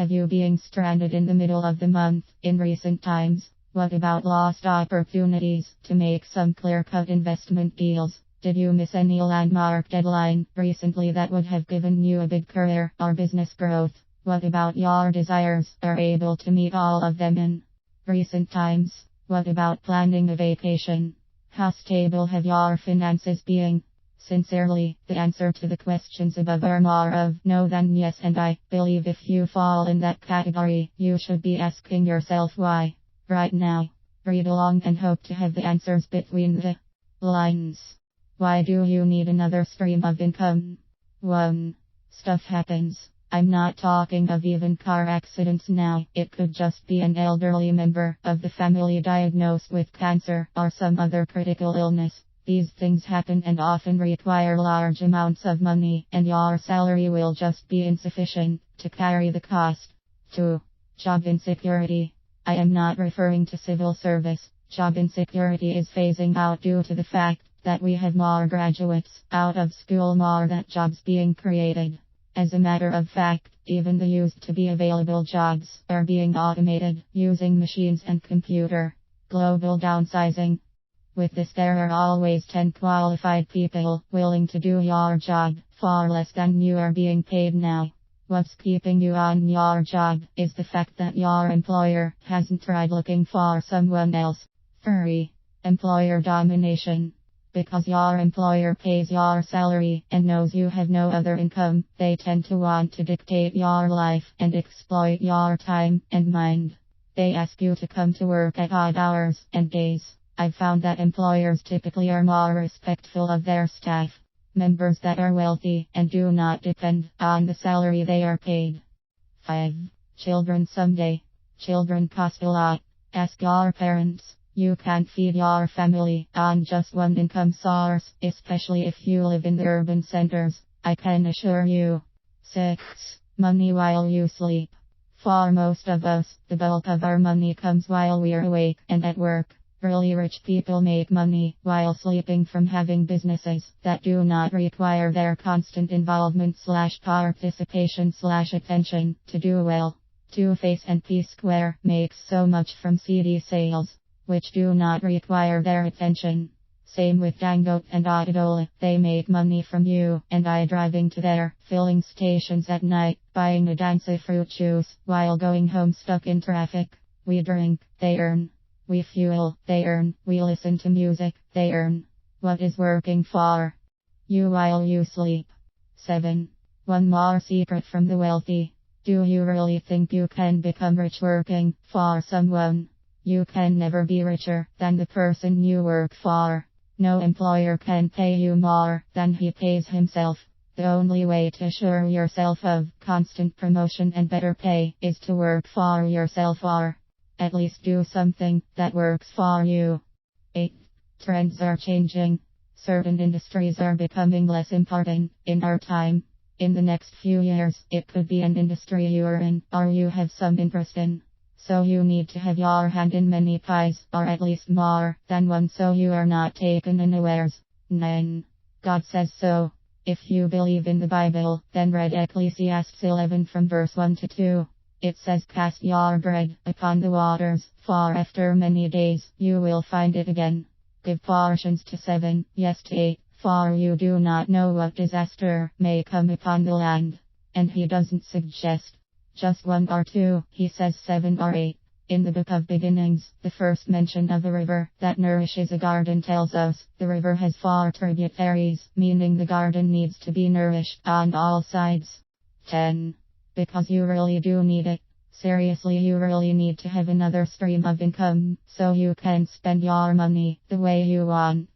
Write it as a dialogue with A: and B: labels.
A: have you being stranded in the middle of the month in recent times? What about lost opportunities to make some clear-cut investment deals? Did you miss any landmark deadline recently that would have given you a big career or business growth? What about your desires? Are able to meet all of them in recent times? What about planning a vacation? How stable have your finances been? Sincerely, the answer to the questions above are more of no than yes, and I believe if you fall in that category, you should be asking yourself why. Right now, read along and hope to have the answers between the lines. Why do you need another stream of income? 1. Stuff happens. I'm not talking of even car accidents now. It could just be an elderly member of the family diagnosed with cancer or some other critical illness. These things happen and often require large amounts of money, and your salary will just be insufficient to carry the cost. 2. Job insecurity. I am not referring to civil service. Job insecurity is phasing out due to the fact that we have more graduates out of school more than jobs being created. As a matter of fact, even the used to be available jobs are being automated using machines and computer. Global downsizing. With this, there are always 10 qualified people willing to do your job far less than you are being paid now. What's keeping you on your job is the fact that your employer hasn't tried looking for someone else. 3. Employer domination. Because your employer pays your salary and knows you have no other income, they tend to want to dictate your life and exploit your time and mind. They ask you to come to work at odd hours and days. I've found that employers typically are more respectful of their staff members that are wealthy and do not depend on the salary they are paid. 5. Children someday. Children cost a lot. Ask your parents. You can't feed your family on just one income source, especially if you live in the urban centers, I can assure you. 6. Money while you sleep. For most of us, the bulk of our money comes while we're awake and at work. Really rich people make money while sleeping from having businesses that do not require their constant involvement / participation / attention to do well. Two-Face and P-Square makes so much from CD sales, which do not require their attention. Same with Dangote and Otadola, they make money from you and I driving to their filling stations at night, buying a Dancy fruit juice while going home stuck in traffic. We drink, they earn. We fuel, they earn. We listen to music, they earn. What is working for you while you sleep? 7. One more secret from the wealthy. Do you really think you can become rich working for someone? You can never be richer than the person you work for. No employer can pay you more than he pays himself. The only way to assure yourself of constant promotion and better pay is to work for yourself, or at least do something that works for you. 8. Trends are changing. Certain industries are becoming less important in our time. In the next few years, it could be an industry you're in or you have some interest in. So you need to have your hand in many pies, or at least more than one, so you are not taken unawares. 9. God says so. If you believe in the Bible, then read Ecclesiastes 11 from verse 1 to 2. It says, cast your bread upon the waters, for after many days you will find it again. Give portions to 7, yes to 8, for you do not know what disaster may come upon the land. And he doesn't suggest just 1 or 2, he says 7 or 8. In the book of beginnings, the first mention of a river that nourishes a garden tells us the river has 4 tributaries, meaning the garden needs to be nourished on all sides. 10. Because you really do need it. Seriously, you really need to have another stream of income, so you can spend your money the way you want.